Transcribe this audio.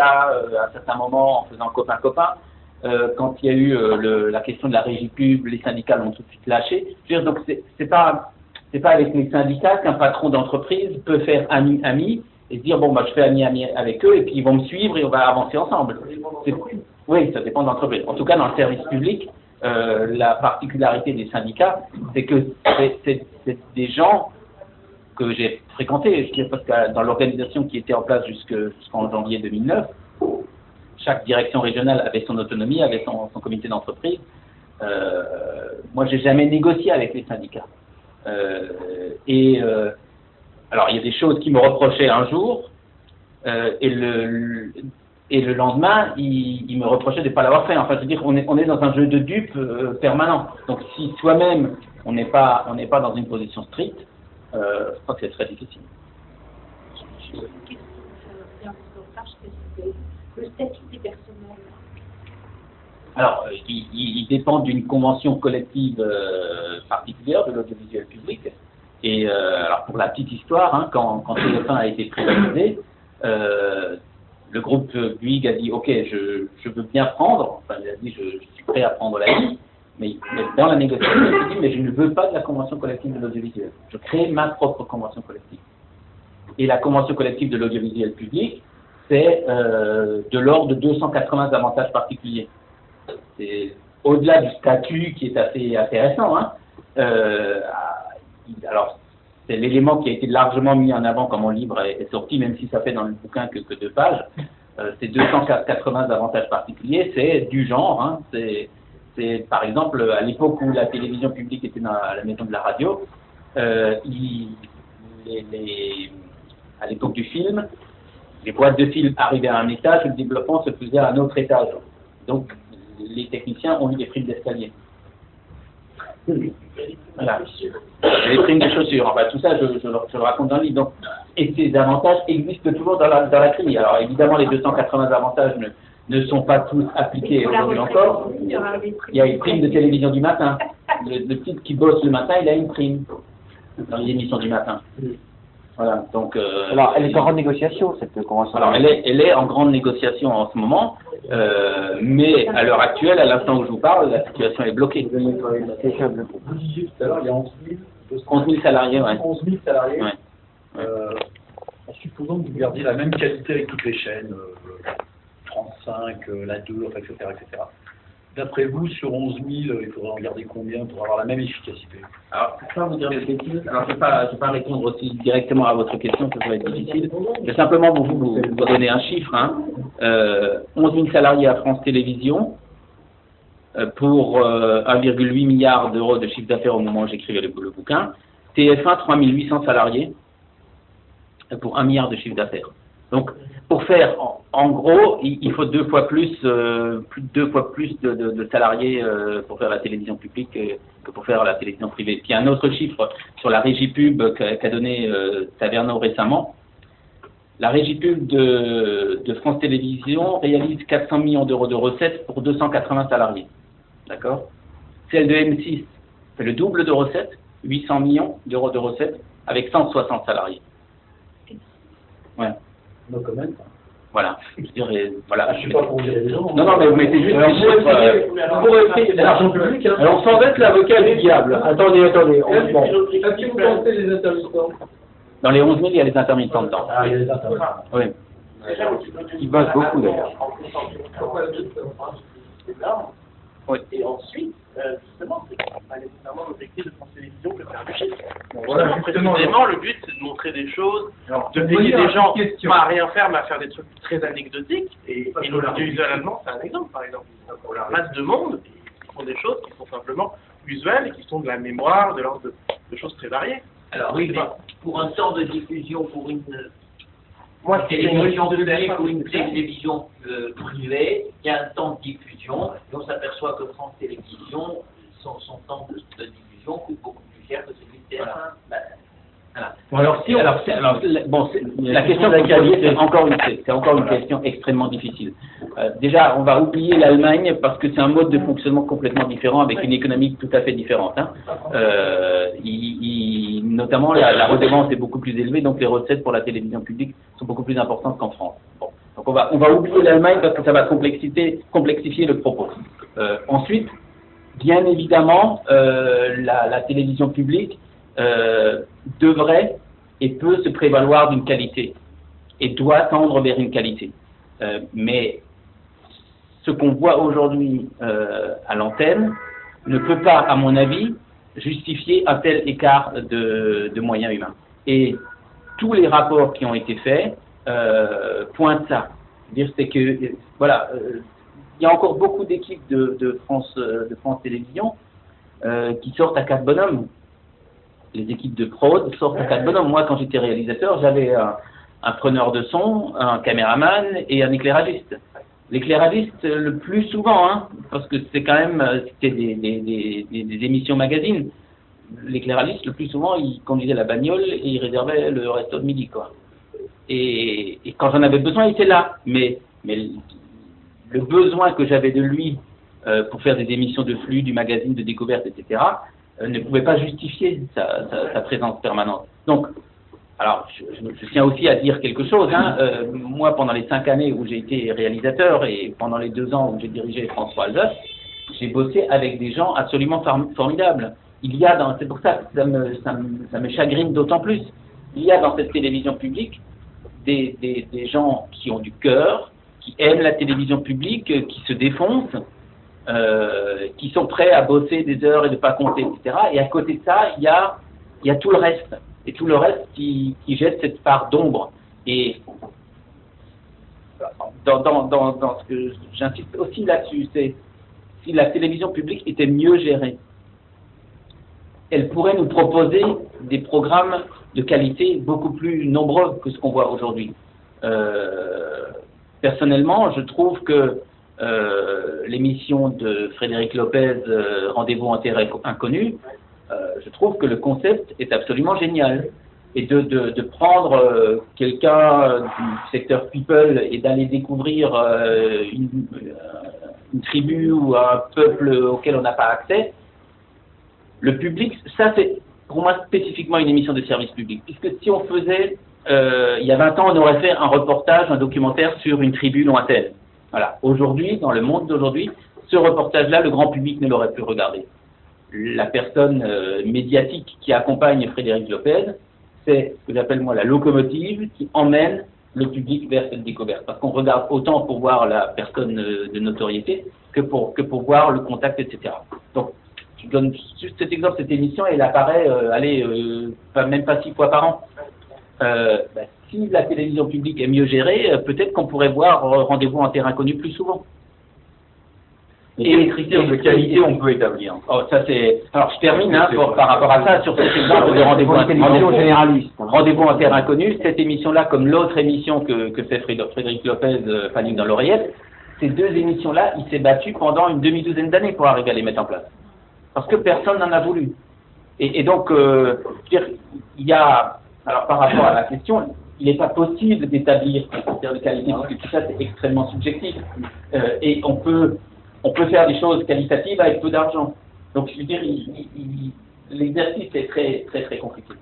syndicats à certains moments en faisant copain-copain. Quand il y a eu la question de la régie pub, les syndicats l'ont tout de suite lâché. Je veux dire, donc c'est pas avec les syndicats qu'un patron d'entreprise peut faire ami et se dire bon bah je fais ami avec eux et puis ils vont me suivre et on va avancer ensemble. Oui, ça dépend de l'entreprise. En tout cas, dans le service public, la particularité des syndicats, c'est que c'est des gens que j'ai fréquentés. Je dirais parce que dans l'organisation qui était en place jusqu'en janvier 2009. Chaque direction régionale avait son autonomie, avait son comité d'entreprise. Moi, j'ai jamais négocié avec les syndicats. Alors, il y a des choses qui me reprochaient un jour, et le lendemain, il me reprochait de ne pas l'avoir fait. Enfin, je veux dire, on est dans un jeu de dupes permanent. Donc, si soi-même, on n'est pas dans une position stricte, je crois que c'est très difficile. Le statut des personnels. Alors, il dépend d'une convention collective particulière de l'audiovisuel public. Et alors, pour la petite histoire, hein, quand TF1 a été privatisé, le groupe Bouygues a dit « Ok, je veux bien prendre », enfin, il a dit « Je suis prêt à prendre la vie », mais dans la négociation, il a dit « Mais je ne veux pas de la convention collective de l'audiovisuel. Je crée ma propre convention collective. » Et la convention collective de l'audiovisuel public, c'est de l'ordre de 280 avantages particuliers. C'est au-delà du statut qui est assez récent. Hein. Alors, c'est l'élément qui a été largement mis en avant quand mon livre est sorti, même si ça fait dans le bouquin que 2 pages. C'est 280 avantages particuliers, c'est du genre. Hein. C'est par exemple, à l'époque où la télévision publique était à la maison de la radio, à l'époque du film, les boîtes de films arrivaient à un étage, le développement se faisait à un autre étage. Donc, les techniciens ont eu des primes d'escalier. Voilà. Les primes de chaussures. Enfin, tout ça, je le raconte dans le livre. Donc, et ces avantages existent toujours dans la grille. Alors, évidemment, les 280 avantages ne sont pas tous appliqués aujourd'hui encore. Il y a une prime de télévision du matin. Le type qui bosse le matin, il a une prime dans les émissions du matin. Voilà, donc, alors, elle est en grande négociation, cette convention. Alors, elle est en grande négociation en ce moment, mais à l'heure actuelle, à l'instant où je vous parle, la situation est bloquée. Vous disiez tout à l'heure, il y a 11 000 salariés, ouais. 11 000 salariés. Ouais. En supposant que vous gardiez la même qualité avec toutes les chaînes, 35, la 2, etc., etc. D'après vous, sur 11 000, il faudrait en garder combien pour avoir la même efficacité? Alors, pour pas vous dire des bêtises, alors je ne vais pas répondre aussi directement à votre question, ça va être difficile. Je vais simplement vous donner un chiffre. Hein. 11 000 salariés à France Télévisions pour 1,8 milliard d'euros de chiffre d'affaires au moment où j'écrivais le bouquin. TF1, 3 800 salariés pour 1 milliard de chiffre d'affaires. Donc, pour faire, en gros, il faut 2 fois plus de salariés pour faire la télévision publique que pour faire la télévision privée. Puis, il y a un autre chiffre sur la régie pub qu'a donné Taverneau récemment. La régie pub de France Télévisions réalise 400 millions d'euros de recettes pour 280 salariés. D'accord? Celle de M6 fait le double de recettes, 800 millions d'euros de recettes, avec 160 salariés. Ouais. No comment. Voilà. Je dirais, voilà. Je suis pas pour dire les gens. Non, mais vous mettez juste des chiffres. C'est l'argent public. Hein. Alors, sans être l'avocat du diable. Attendez. À qui vous pensez les intermittents? Dans les 11 000, il y a les intermittents dedans. Ah, il y a les intermittents. Oui. Ils bossent beaucoup, d'ailleurs. Oui. Et ensuite, justement, c'est pas nécessairement l'objectif de France Télévisions que de faire du chiffre. Voilà, Précisément, le but, c'est de montrer des choses, de payer des gens pas à rien faire, mais à faire des trucs très anecdotiques. Et l'audiovisuel allemand, c'est un exemple, par exemple. On leur masse de monde, et ils font des choses qui sont simplement visuelles et qui sont de la mémoire, de l'ordre de choses très variées. Alors oui, mais pour un temps de diffusion, pour une télévision publique ou une télévision privée, il y a un temps de diffusion, et on s'aperçoit que France Télévisions, son temps de diffusion coûte beaucoup plus cher que celui de TF1. Voilà. Bon, la question que vous posez, c'est encore une question extrêmement difficile. Déjà, on va oublier l'Allemagne parce que c'est un mode de fonctionnement complètement différent avec une économie tout à fait différente. Hein. Notamment, la redevance est beaucoup plus élevée, donc les recettes pour la télévision publique sont beaucoup plus importantes qu'en France. Bon. Donc on va oublier l'Allemagne parce que ça va complexifier le propos. Ensuite, bien évidemment, la télévision publique devrait et peut se prévaloir d'une qualité et doit tendre vers une qualité. Mais ce qu'on voit aujourd'hui à l'antenne ne peut pas, à mon avis, justifier un tel écart de moyens humains. Et tous les rapports qui ont été faits pointent ça. C'est que, voilà, il y a encore beaucoup d'équipes de France Télévisions qui sortent à quatre bonhommes. Les équipes de prod sortent à quatre bonhommes. Moi, quand j'étais réalisateur, j'avais un preneur de son, un caméraman et un éclairagiste. L'éclairagiste, le plus souvent, hein, parce que c'est quand même, c'était des émissions magazines, l'éclairagiste, le plus souvent, il conduisait la bagnole et il réservait le resto de midi, quoi. Et quand j'en avais besoin, il était là. Mais le besoin que j'avais de lui pour faire des émissions de flux, du magazine, de découverte, etc., ne pouvait pas justifier sa présence permanente. Donc, alors, je tiens aussi à dire quelque chose. Hein. Moi, pendant les 5 années où j'ai été réalisateur et pendant les 2 ans où j'ai dirigé France 3 Alsace, j'ai bossé avec des gens absolument formidables. C'est pour ça que ça me chagrine d'autant plus. Il y a dans cette télévision publique des gens qui ont du cœur, qui aiment la télévision publique, qui se défoncent, qui sont prêts à bosser des heures et de pas compter, etc. Et à côté de ça, il y a tout le reste. Et tout le reste qui jette cette part d'ombre. Et dans ce que j'insiste aussi là-dessus, c'est si la télévision publique était mieux gérée, elle pourrait nous proposer des programmes de qualité beaucoup plus nombreux que ce qu'on voit aujourd'hui. Personnellement, je trouve que l'émission de Frédéric Lopez, Rendez-vous en terre inconnue, je trouve que le concept est absolument génial. Et de prendre quelqu'un du secteur people et d'aller découvrir une tribu ou un peuple auquel on n'a pas accès, le public, ça c'est pour moi spécifiquement une émission de service public. Puisque si on faisait, il y a 20 ans, on aurait fait un reportage, un documentaire sur une tribu lointaine. Voilà. Aujourd'hui, dans le monde d'aujourd'hui, ce reportage-là, le grand public ne l'aurait plus regardé. La personne médiatique qui accompagne Frédéric Lopez, c'est ce que j'appelle moi la locomotive qui emmène le public vers cette découverte. Parce qu'on regarde autant pour voir la personne de notoriété que pour voir le contact, etc. Donc, je donne juste cet exemple, cette émission, elle apparaît, même pas 6 fois par an. Si la télévision publique est mieux gérée, peut-être qu'on pourrait voir Rendez-vous en terre inconnue plus souvent. Et quels critères de qualité on peut établir? Alors je termine par rapport à ça sur cet exemple de Rendez-vous en terre inconnue. Cette émission-là, comme l'autre émission que fait Frédéric Lopez, Panique dans l'oreillette, ces 2 émissions-là, il s'est battu pendant une demi-douzaine d'années pour arriver à les mettre en place. Parce que personne n'en a voulu. Et donc, il y a, alors par rapport à la question, il n'est pas possible d'établir un critère de qualité, parce que tout ça c'est extrêmement subjectif. Et on peut faire des choses qualitatives avec peu d'argent. Donc, je veux dire, l'exercice est très, très, très compliqué.